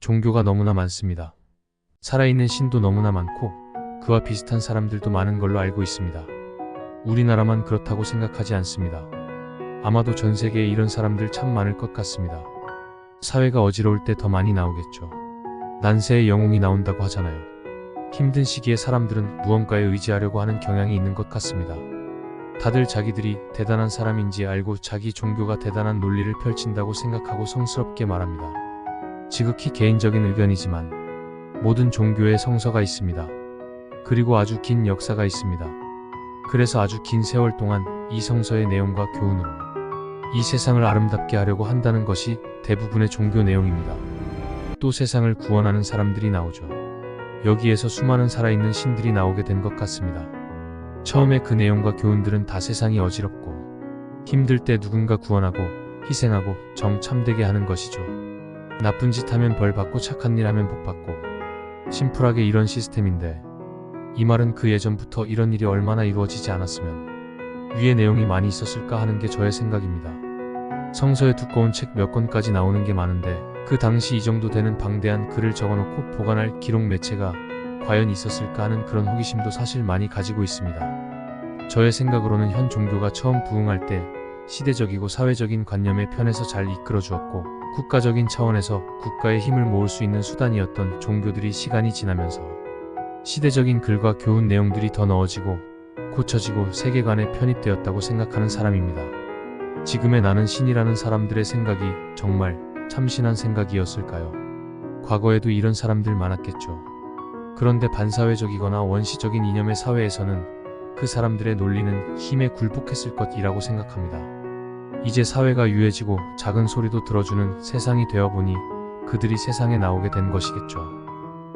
종교가 너무나 많습니다. 살아있는 신도 너무나 많고 그와 비슷한 사람들도 많은 걸로 알고 있습니다. 우리나라만 그렇다고 생각하지 않습니다. 아마도 전 세계에 이런 사람들 참 많을 것 같습니다. 사회가 어지러울 때 더 많이 나오겠죠. 난세의 영웅이 나온다고 하잖아요. 힘든 시기에 사람들은 무언가에 의지하려고 하는 경향이 있는 것 같습니다. 다들 자기들이 대단한 사람인지 알고 자기 종교가 대단한 논리를 펼친다고 생각하고 성스럽게 말합니다. 지극히 개인적인 의견이지만 모든 종교에 성서가 있습니다. 그리고 아주 긴 역사가 있습니다. 그래서 아주 긴 세월 동안 이 성서의 내용과 교훈으로 이 세상을 아름답게 하려고 한다는 것이 대부분의 종교 내용입니다. 또 세상을 구원하는 사람들이 나오죠. 여기에서 수많은 살아있는 신들이 나오게 된 것 같습니다. 처음에 그 내용과 교훈들은 다 세상이 어지럽고 힘들 때 누군가 구원하고 희생하고 정 참되게 하는 것이죠. 나쁜 짓 하면 벌 받고 착한 일 하면 복 받고 심플하게 이런 시스템인데 이 말은 그 예전부터 이런 일이 얼마나 이루어지지 않았으면 위의 내용이 많이 있었을까 하는 게 저의 생각입니다. 성서에 두꺼운 책 몇 권까지 나오는 게 많은데 그 당시 이 정도 되는 방대한 글을 적어놓고 보관할 기록 매체가 과연 있었을까 하는 그런 호기심도 사실 많이 가지고 있습니다. 저의 생각으로는 현 종교가 처음 부흥할 때 시대적이고 사회적인 관념의 편에서 잘 이끌어 주었고 국가적인 차원에서 국가의 힘을 모을 수 있는 수단이었던 종교들이 시간이 지나면서 시대적인 글과 교훈 내용들이 더 넣어지고 고쳐지고 세계관에 편입되었다고 생각하는 사람입니다. 지금의 나는 신이라는 사람들의 생각이 정말 참신한 생각이었을까요? 과거에도 이런 사람들 많았겠죠. 그런데 반사회적이거나 원시적인 이념의 사회에서는 그 사람들의 논리는 힘에 굴복했을 것이라고 생각합니다. 이제 사회가 유해지고 작은 소리도 들어주는 세상이 되어보니 그들이 세상에 나오게 된 것이겠죠.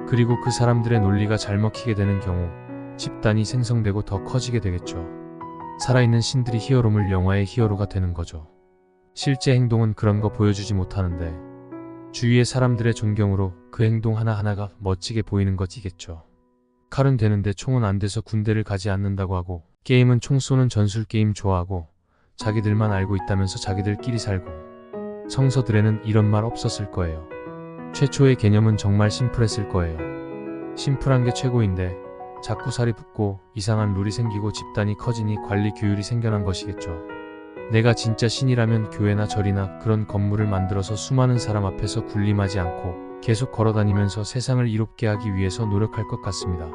그리고 그 사람들의 논리가 잘 먹히게 되는 경우 집단이 생성되고 더 커지게 되겠죠. 살아있는 신들이 히어로물 영화의 히어로가 되는 거죠. 실제 행동은 그런 거 보여주지 못하는데 주위의 사람들의 존경으로 그 행동 하나하나가 멋지게 보이는 것이겠죠. 칼은 되는데 총은 안 돼서 군대를 가지 않는다고 하고 게임은 총 쏘는 전술 게임 좋아하고 자기들만 알고 있다면서 자기들끼리 살고 성서들에는 이런 말 없었을 거예요. 최초의 개념은 정말 심플했을 거예요. 심플한 게 최고인데 자꾸 살이 붙고 이상한 룰이 생기고 집단이 커지니 관리 규율이 생겨난 것이겠죠. 내가 진짜 신이라면 교회나 절이나 그런 건물을 만들어서 수많은 사람 앞에서 군림하지 않고 계속 걸어다니면서 세상을 이롭게 하기 위해서 노력할 것 같습니다.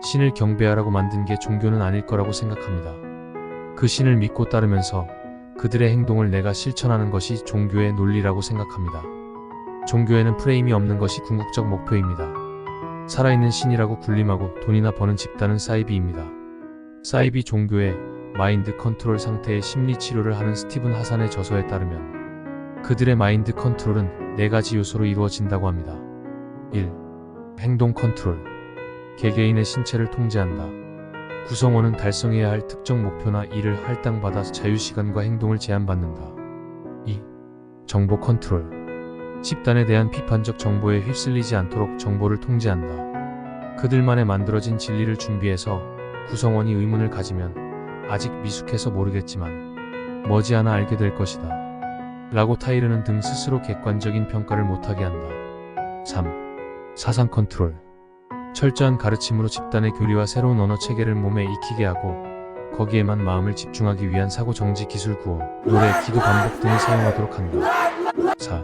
신을 경배하라고 만든 게 종교는 아닐 거라고 생각합니다. 그 신을 믿고 따르면서 그들의 행동을 내가 실천하는 것이 종교의 논리라고 생각합니다. 종교에는 프레임이 없는 것이 궁극적 목표입니다. 살아있는 신이라고 군림하고 돈이나 버는 집단은 사이비입니다. 사이비 종교의 마인드 컨트롤 상태의 심리 치료를 하는 스티븐 하산의 저서에 따르면 그들의 마인드 컨트롤은 4가지 요소로 이루어진다고 합니다. 1. 행동 컨트롤. 개개인의 신체를 통제한다. 구성원은 달성해야 할 특정 목표나 일을 할당받아 자유시간과 행동을 제한받는다. 2. 정보 컨트롤. 집단에 대한 비판적 정보에 휩쓸리지 않도록 정보를 통제한다. 그들만의 만들어진 진리를 준비해서 구성원이 의문을 가지면 아직 미숙해서 모르겠지만 머지않아 알게 될 것이다 라고 타이르는 등 스스로 객관적인 평가를 못하게 한다. 3. 사상 컨트롤. 철저한 가르침으로 집단의 교리와 새로운 언어 체계를 몸에 익히게 하고 거기에만 마음을 집중하기 위한 사고 정지 기술 구호, 노래, 기도 반복 등을 사용하도록 한다. 4.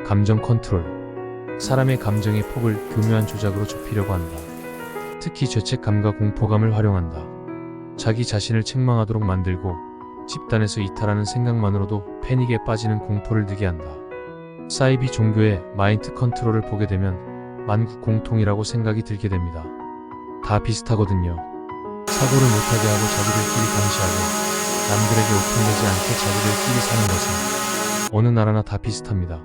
감정 컨트롤. 사람의 감정의 폭을 교묘한 조작으로 좁히려고 한다. 특히 죄책감과 공포감을 활용한다. 자기 자신을 책망하도록 만들고 집단에서 이탈하는 생각만으로도 패닉에 빠지는 공포를 느게 한다. 사이비 종교의 마인드 컨트롤을 보게 되면 만국 공통이라고 생각이 들게 됩니다. 다 비슷하거든요. 사고를 못하게 하고 자기들끼리 감시하고 남들에게 오픈되지 않게 자기들끼리 사는 것은 어느 나라나 다 비슷합니다.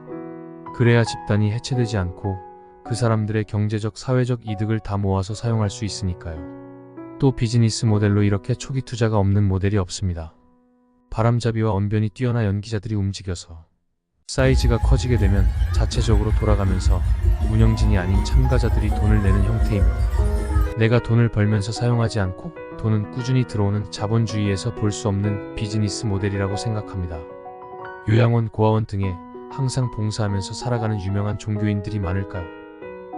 그래야 집단이 해체되지 않고 그 사람들의 경제적 사회적 이득을 다 모아서 사용할 수 있으니까요. 또 비즈니스 모델로 이렇게 초기 투자가 없는 모델이 없습니다. 바람잡이와 언변이 뛰어난 연기자들이 움직여서 사이즈가 커지게 되면 자체적으로 돌아가면서 운영진이 아닌 참가자들이 돈을 내는 형태이며 내가 돈을 벌면서 사용하지 않고 돈은 꾸준히 들어오는 자본주의에서 볼 수 없는 비즈니스 모델이라고 생각합니다. 요양원, 고아원 등의 항상 봉사하면서 살아가는 유명한 종교인들이 많을까요?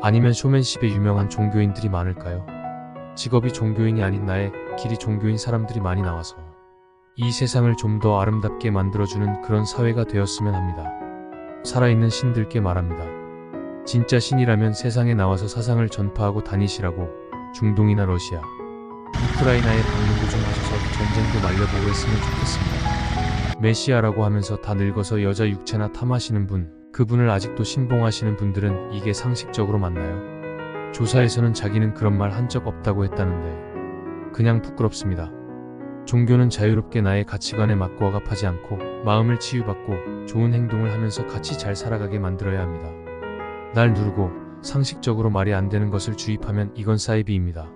아니면 쇼맨십에 유명한 종교인들이 많을까요? 직업이 종교인이 아닌 나의 길이 종교인 사람들이 많이 나와서 이 세상을 좀 더 아름답게 만들어주는 그런 사회가 되었으면 합니다. 살아있는 신들께 말합니다. 진짜 신이라면 세상에 나와서 사상을 전파하고 다니시라고. 중동이나 러시아, 우크라이나에 방문도 좀 하셔서 전쟁도 말려보고 했으면 좋겠습니다. 메시아라고 하면서 다 늙어서 여자 육체나 탐하시는 분, 그분을 아직도 신봉하시는 분들은 이게 상식적으로 맞나요? 조사에서는 자기는 그런 말 한 적 없다고 했다는데 그냥 부끄럽습니다. 종교는 자유롭게 나의 가치관에 맞고 억압하지 않고 마음을 치유받고 좋은 행동을 하면서 같이 잘 살아가게 만들어야 합니다. 날 누르고 상식적으로 말이 안 되는 것을 주입하면 이건 사이비입니다.